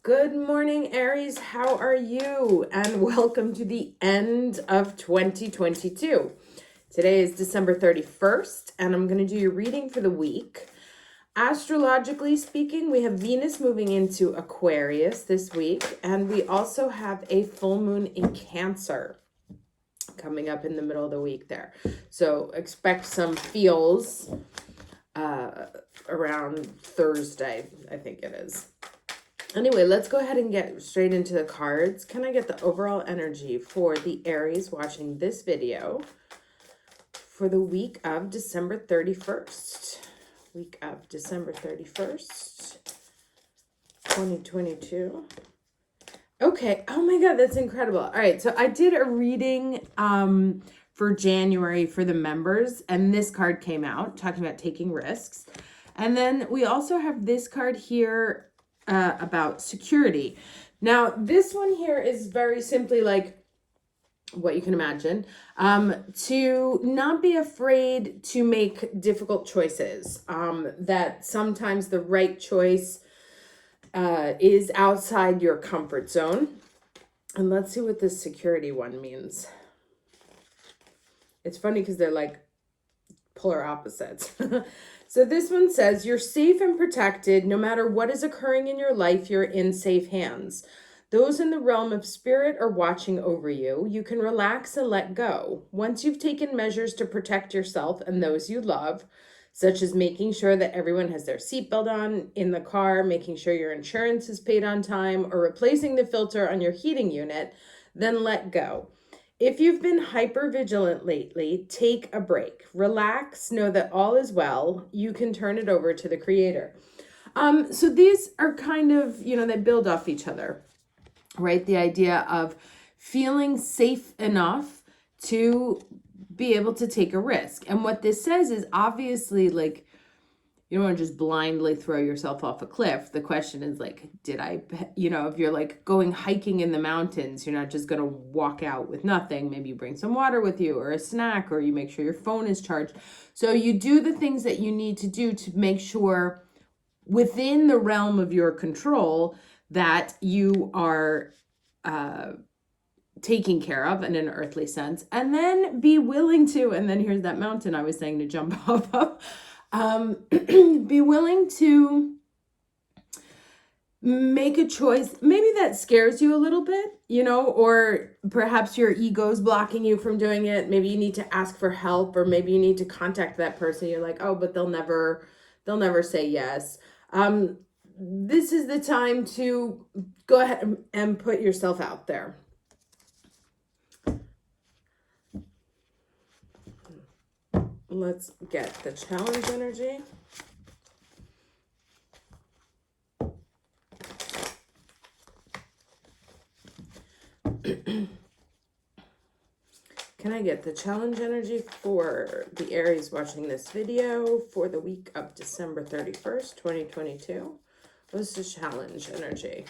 Good morning, Aries. How are you? And welcome to the end of 2022. Today is December 31st, and I'm going to do your reading for the week. Astrologically speaking, we have Venus moving into Aquarius this week, and we also have a full moon in Cancer coming up in the middle of the week there. So expect some feels around Thursday, I think it is. Anyway, let's go ahead and get straight into the cards. Can I get the overall energy for the Aries watching this video for the week of December 31st? Week of December 31st, 2022. Okay. Oh my God, that's incredible. All right. So I did a reading for January for the members, and this card came out talking about taking risks. And then we also have this card here about security. Now, this one here is very simply like what you can imagine, to not be afraid to make difficult choices, that sometimes the right choice is outside your comfort zone. And let's see what this security one means. It's funny because they're like polar opposites. So this one says, you're safe and protected. No matter what is occurring in your life, you're in safe hands. Those in the realm of spirit are watching over you. You can relax and let go. Once you've taken measures to protect yourself and those you love, such as making sure that everyone has their seatbelt on in the car, making sure your insurance is paid on time, or replacing the filter on your heating unit, then let go. If you've been hyper vigilant lately, take a break. Relax, know that all is well. You can turn it over to the Creator. So these are kind of, they build off each other, right? The idea of feeling safe enough to be able to take a risk. And what this says is obviously like, you don't want to just blindly throw yourself off a cliff. The question is like, if you're like going hiking in the mountains, you're not just going to walk out with nothing. Maybe you bring some water with you or a snack, or you make sure your phone is charged. So you do the things that you need to do to make sure within the realm of your control that you are taking care of in an earthly sense, and then be willing to, and then here's that mountain I was saying to jump off of. Be willing to make a choice maybe that scares you a little bit, or perhaps your ego's blocking you from doing it. Maybe you need to ask for help, or maybe you need to contact that person. You're like, oh, but they'll never say yes. This is the time to go ahead and put yourself out there. Let's get the challenge energy. Can I get the challenge energy for the Aries watching this video for the week of December 31st, 2022? What's the challenge energy?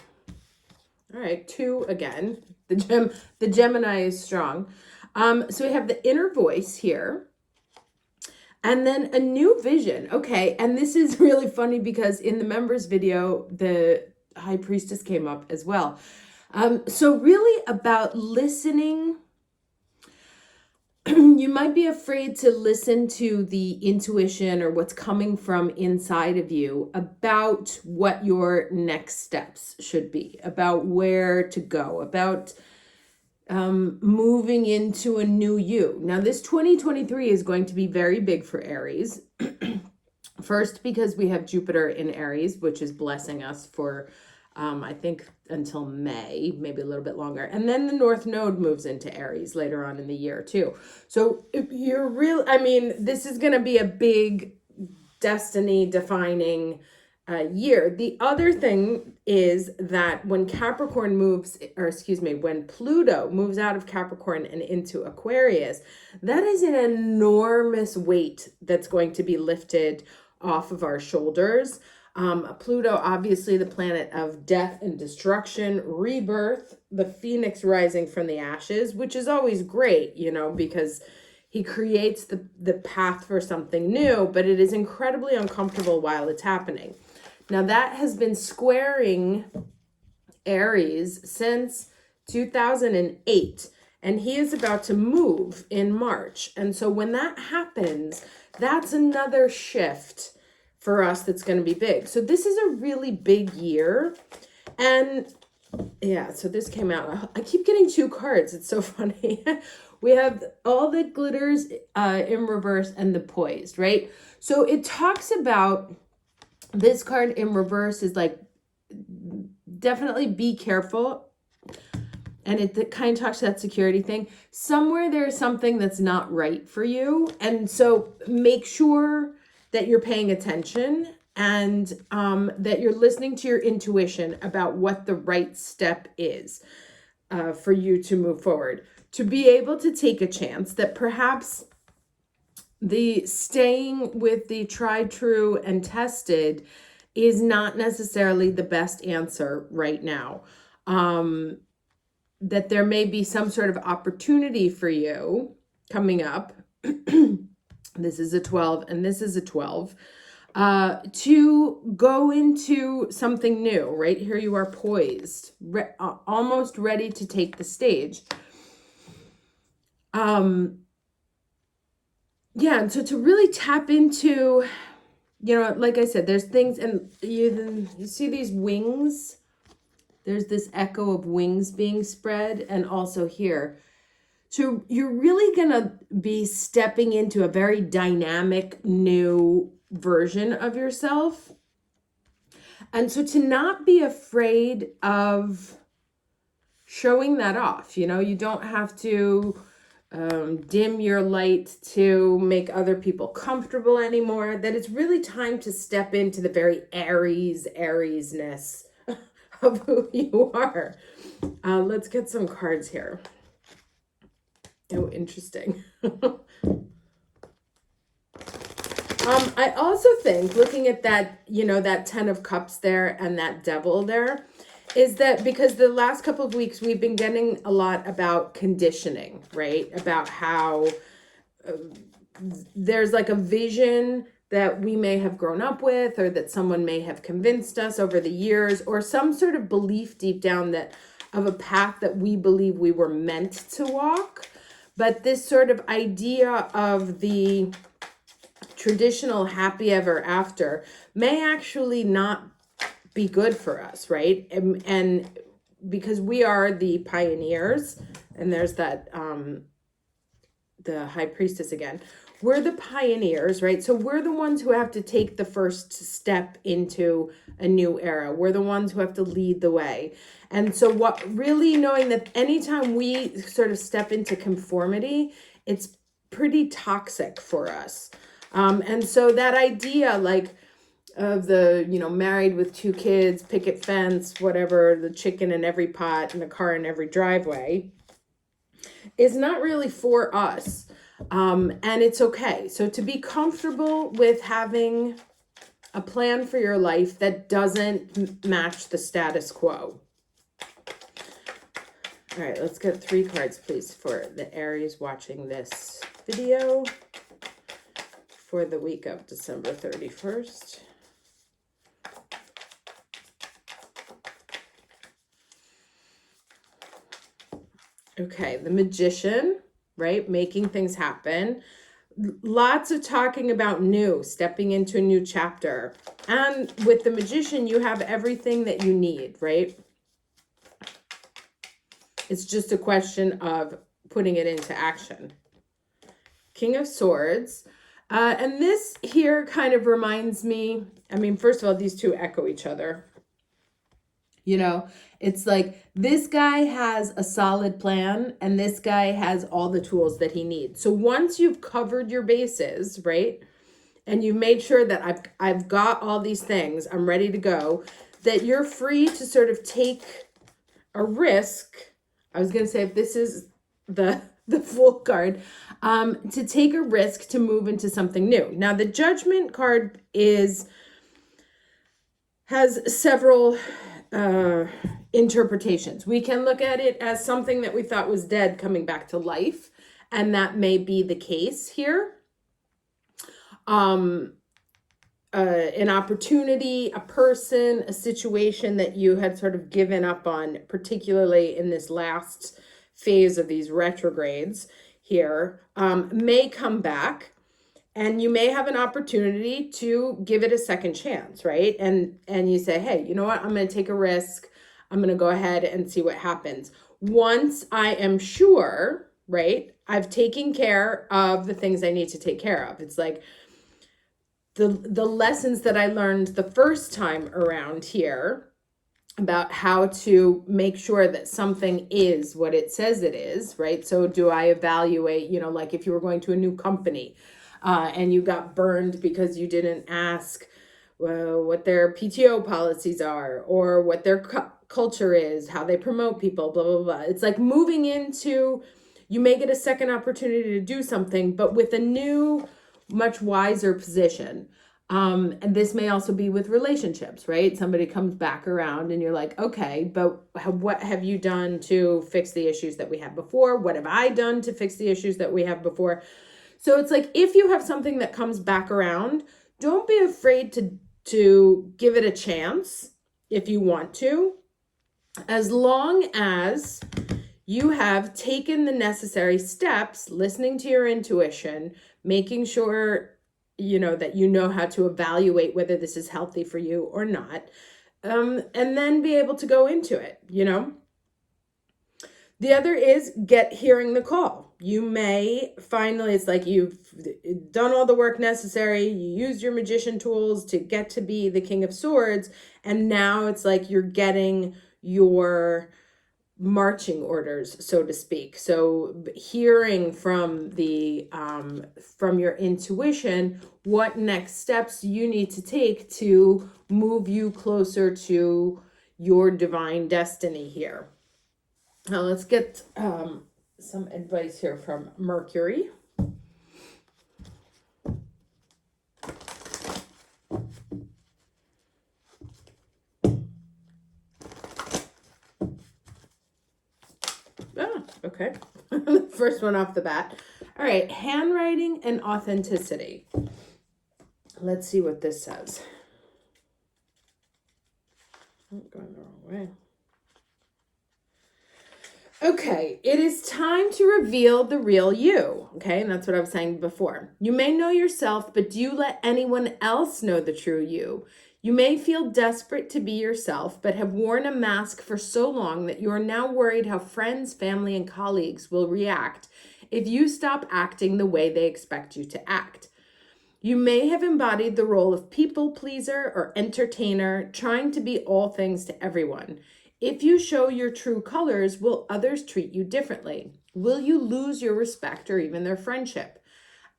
All right, 2 again. The Gemini is strong. So we have the inner voice here. And then a new vision. Okay, and this is really funny because in the members video, the High Priestess came up as well. So really about listening. You might be afraid to listen to the intuition or what's coming from inside of you about what your next steps should be, about where to go, about moving into a new you. Now, this 2023 is going to be very big for Aries. First, because we have Jupiter in Aries, which is blessing us for, I think, until May, maybe a little bit longer. And then the North Node moves into Aries later on in the year, too. So if you're this is going to be a big destiny-defining year. The other thing is that when when Pluto moves out of Capricorn and into Aquarius, that is an enormous weight that's going to be lifted off of our shoulders. Pluto, obviously the planet of death and destruction, rebirth, the phoenix rising from the ashes, which is always great, because he creates the path for something new, but it is incredibly uncomfortable while it's happening. Now that has been squaring Aries since 2008, and he is about to move in March. And so when that happens, that's another shift for us that's going to be big. So this is a really big year. And yeah, so this came out. I keep getting two cards. It's so funny. We have all the glitters in reverse and the poised, right? So it talks about, this card in reverse is like, definitely be careful. And it kind of talks to that security thing. Somewhere there's something that's not right for you. And so make sure that you're paying attention and that you're listening to your intuition about what the right step is for you to move forward. To be able to take a chance that perhaps the staying with the tried, true, and tested is not necessarily the best answer right now. That there may be some sort of opportunity for you coming up. This is a 12 and this is a 12. To go into something new, right? Here you are poised, almost ready to take the stage. Yeah, and so to really tap into, you know, like I said, there's things, and you see these wings. There's this echo of wings being spread, and also here. So you're really going to be stepping into a very dynamic new version of yourself. And so to not be afraid of showing that off, you know, you don't have to dim your light to make other people comfortable anymore. That it's really time to step into the very Ariesness of who you are. Let's get some cards here. Oh, interesting. I also think, looking at that, you know, that 10 of Cups there and that Devil there, is that because the last couple of weeks we've been getting a lot about conditioning, right? About how there's like a vision that we may have grown up with, or that someone may have convinced us over the years, or some sort of belief deep down that of a path that we believe we were meant to walk. But this sort of idea of the traditional happy ever after may actually not be good for us, right? And because we are the pioneers, and there's that the High Priestess again. We're the pioneers, right? So we're the ones who have to take the first step into a new era. We're the ones who have to lead the way. And so what really knowing that anytime we sort of step into conformity, it's pretty toxic for us. And so that idea, like, of the, you know, married with 2 kids, picket fence, whatever, the chicken in every pot and the car in every driveway, is not really for us. And it's okay. So to be comfortable with having a plan for your life that doesn't match the status quo. All right, let's get 3 cards, please, for the Aries watching this video for the week of December 31st. Okay, the Magician, right? Making things happen. Lots of talking about new, stepping into a new chapter. And with the Magician, you have everything that you need, right? It's just a question of putting it into action. King of Swords. And this here kind of reminds me, I mean, first of all, these two echo each other. You know, it's like this guy has a solid plan and this guy has all the tools that he needs. So once you've covered your bases, right, and you've made sure that I've got all these things, I'm ready to go, that you're free to sort of take a risk. I was going to say, if this is the Fool card, to take a risk to move into something new. Now, the Judgment card has several interpretations. We can look at it as something that we thought was dead coming back to life, and that may be the case here. an opportunity, a person, a situation that you had sort of given up on, particularly in this last phase of these retrogrades here, may come back, and you may have an opportunity to give it a second chance, right? And you say, hey, you know what? I'm going to take a risk. I'm going to go ahead and see what happens. Once I am sure, right, I've taken care of the things I need to take care of. It's like the lessons that I learned the first time around here about how to make sure that something is what it says it is, right? So do I evaluate, like if you were going to a new company and you got burned because you didn't ask what their PTO policies are or what their culture is, how they promote people, blah, blah, blah. It's like moving into, you may get a second opportunity to do something, but with a new, much wiser position. And this may also be with relationships, right? Somebody comes back around and you're like, okay, but what have you done to fix the issues that we had before? What have I done to fix the issues that we have before? So it's like, if you have something that comes back around, don't be afraid to give it a chance if you want to, as long as you have taken the necessary steps, listening to your intuition, making sure that you know how to evaluate whether this is healthy for you or not, and then be able to go into it. The other is hearing the call. You may finally, it's like you've done all the work necessary, you used your magician tools to get to be the King of Swords, and now it's like you're getting your marching orders, so to speak. So hearing from from your intuition what next steps you need to take to move you closer to your divine destiny here. Now let's get some advice here from Mercury. Okay. First one off the bat. All right, handwriting and authenticity. Let's see what this says. I'm going the wrong way. Okay, it is time to reveal the real you. Okay, and that's what I was saying before. You may know yourself, but do you let anyone else know the true you? You may feel desperate to be yourself, but have worn a mask for so long that you are now worried how friends, family, and colleagues will react if you stop acting the way they expect you to act. You may have embodied the role of people pleaser or entertainer, trying to be all things to everyone. If you show your true colors, will others treat you differently? Will you lose your respect or even their friendship?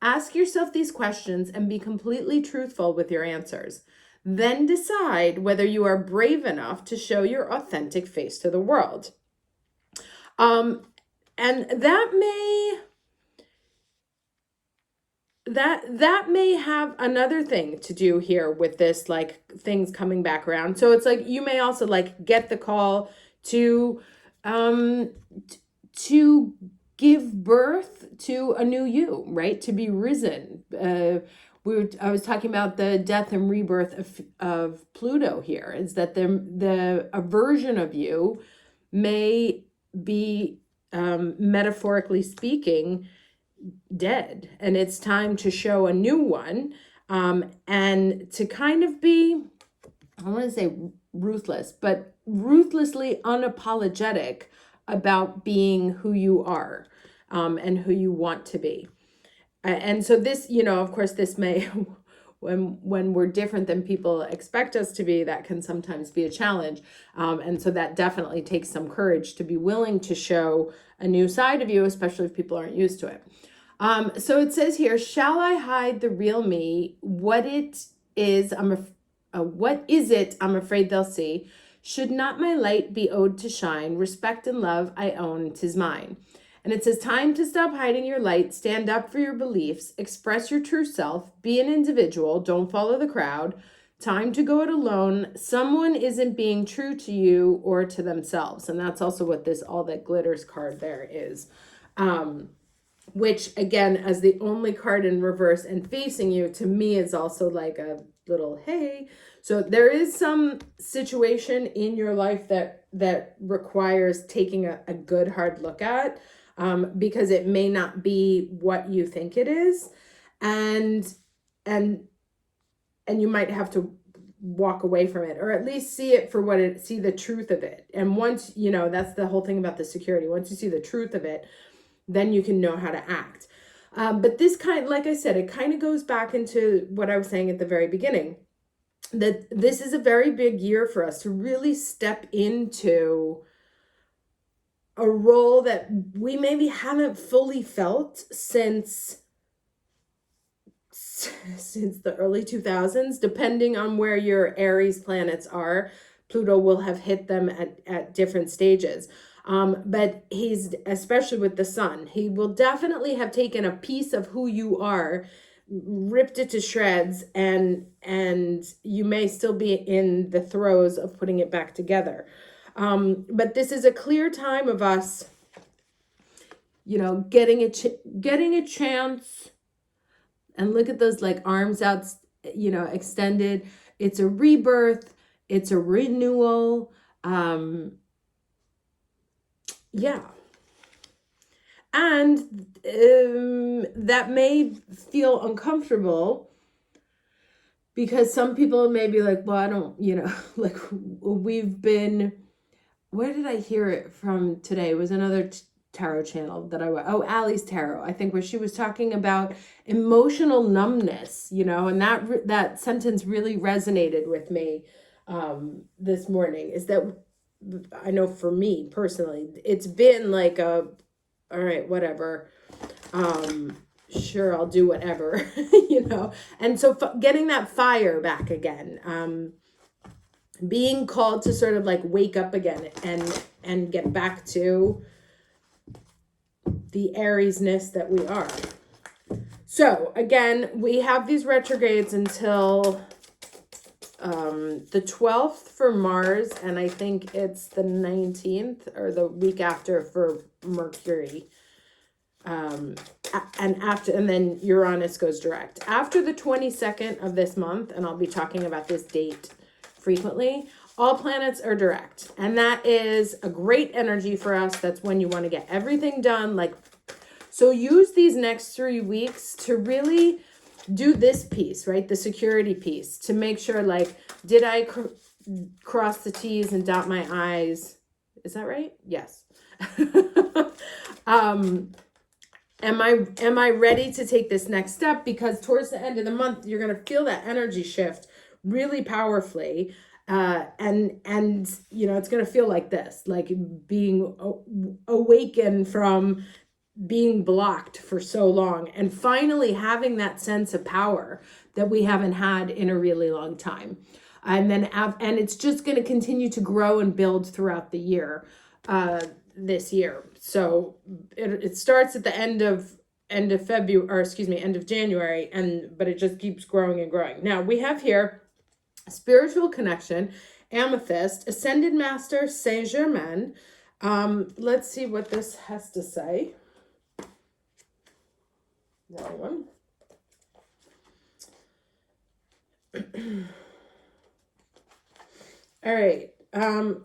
Ask yourself these questions and be completely truthful with your answers. Then decide whether you are brave enough to show your authentic face to the world. And that may have another thing to do here with this, like things coming back around. So it's like you may also like get the call to give birth to a new you, right? To be risen. I was talking about the death and rebirth of Pluto here. Is that a version of you may be metaphorically speaking dead, and it's time to show a new one, and to kind of be, I want to say ruthless, but ruthlessly unapologetic about being who you are, and who you want to be. And so this, of course, this may, when we're different than people expect us to be, that can sometimes be a challenge. And so that definitely takes some courage to be willing to show a new side of you, especially if people aren't used to it. So it says here, shall I hide the real me? What is it I'm afraid they'll see? Should not my light be owed to shine? Respect and love I own, 'tis mine. And it says, time to stop hiding your light, stand up for your beliefs, express your true self, be an individual, don't follow the crowd. Time to go it alone. Someone isn't being true to you or to themselves. And that's also what this all that glitters card there is. Which again, as the only card in reverse and facing you, to me is also like little hey. So there is some situation in your life that requires taking a good hard look at, because it may not be what you think it is, and and you might have to walk away from it, or at least see it for what it, see the truth of it. And once, that's the whole thing about the security. Once you see the truth of it, then you can know how to act. But this like I said, it kind of goes back into what I was saying at the very beginning, that this is a very big year for us to really step into a role that we maybe haven't fully felt since the early 2000s, depending on where your Aries planets are. Pluto will have hit them at different stages. But he's, especially with the sun, he will definitely have taken a piece of who you are, ripped it to shreds, and you may still be in the throes of putting it back together. But this is a clear time of us, getting a chance. And look at those like arms out, extended. It's a rebirth. It's a renewal. Yeah. And that may feel uncomfortable, because some people may be like, well, I don't, like we've been, where did I hear it from today? It was another tarot channel that Aries Tarot, I think, where she was talking about emotional numbness, and that sentence really resonated with me this morning. Is that, I know for me personally, it's been like all right, whatever, sure, I'll do whatever, and so getting that fire back again, being called to sort of like wake up again and get back to the Ariesness that we are. So again, we have these retrogrades until the 12th for Mars, and I think it's the 19th or the week after for Mercury. And then Uranus goes direct. After the 22nd of this month, and I'll be talking about this date frequently, all planets are direct. And that is a great energy for us. That's when you want to get everything done. So use these next 3 weeks to really do this piece, right? The security piece, to make sure, did I cross the T's and dot my I's? Is that right? Yes. Am I ready to take this next step? Because towards the end of the month, you're going to feel that energy shift really powerfully. And it's going to feel like this, like being awakened from being blocked for so long, and finally having that sense of power that we haven't had in a really long time. And it's just going to continue to grow and build throughout the year, this year. So it starts at the end of February, or excuse me, end of January, but it just keeps growing and growing. Now we have here spiritual connection, amethyst, ascended master, Saint Germain. Let's see what this has to say. Wrong one. All right.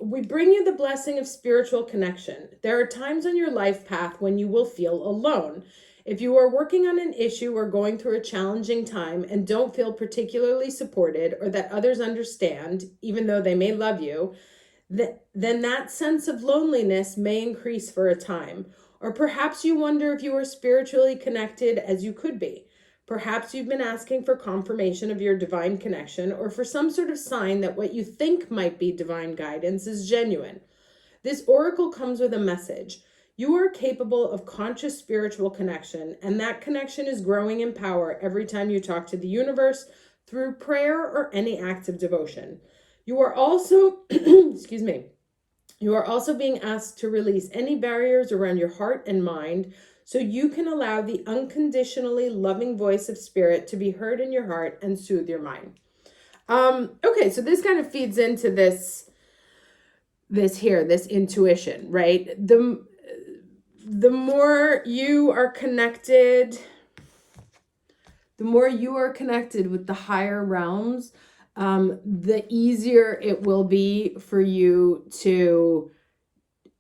We bring you the blessing of spiritual connection. There are times on your life path when you will feel alone. If you are working on an issue or going through a challenging time and don't feel particularly supported, or that others understand, even though they may love you, then that sense of loneliness may increase for a time. Or perhaps you wonder if you are spiritually connected as you could be. Perhaps you've been asking for confirmation of your divine connection, or for some sort of sign that what you think might be divine guidance is genuine. This oracle comes with a message. You are capable of conscious spiritual connection, and that connection is growing in power every time you talk to the universe through prayer or any act of devotion. You are also, excuse me, you are also being asked to release any barriers around your heart and mind, so you can allow the unconditionally loving voice of spirit to be heard in your heart and soothe your mind. Okay, so this kind of feeds into this intuition, right? The more you are connected the more you are connected with the higher realms, the easier it will be for you to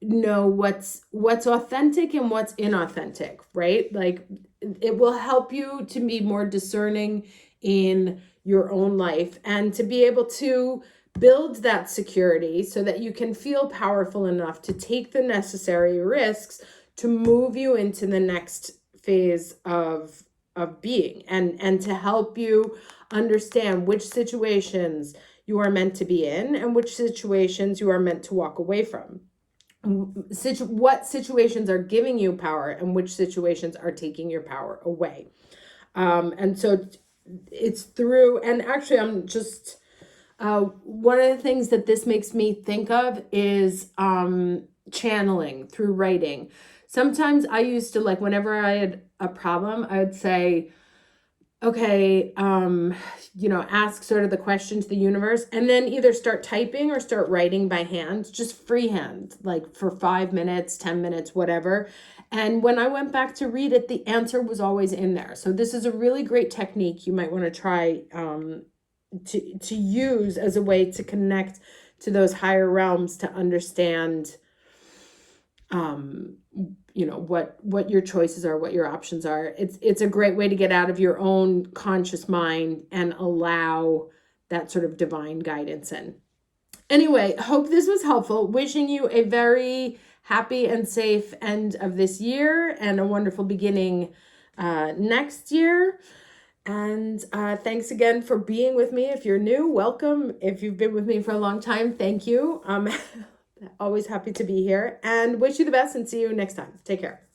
know what's authentic and what's inauthentic, right? Like it will help you to be more discerning in your own life and to be able to build that security so that you can feel powerful enough to take the necessary risks to move you into the next phase of being, and to help you understand which situations you are meant to be in and which situations you are meant to walk away from. What situations are giving you power and which situations are taking your power away. And so it's through, and actually I'm just, one of the things that this makes me think of is channeling through writing. Sometimes I used to, like, whenever I had a problem, I would say, okay, ask sort of the question to the universe, and then either start typing or start writing by hand, just freehand, like for 5 minutes, 10 minutes, whatever. And when I went back to read it, the answer was always in there. So this is a really great technique you might want to try to use as a way to connect to those higher realms, to understand what your choices are, what your options are. It's a great way to get out of your own conscious mind and allow that sort of divine guidance in. Anyway, hope this was helpful. Wishing you a very happy and safe end of this year and a wonderful beginning next year. And thanks again for being with me. If you're new, welcome. If you've been with me for a long time, thank you. Always happy to be here, and wish you the best and see you next time. Take care.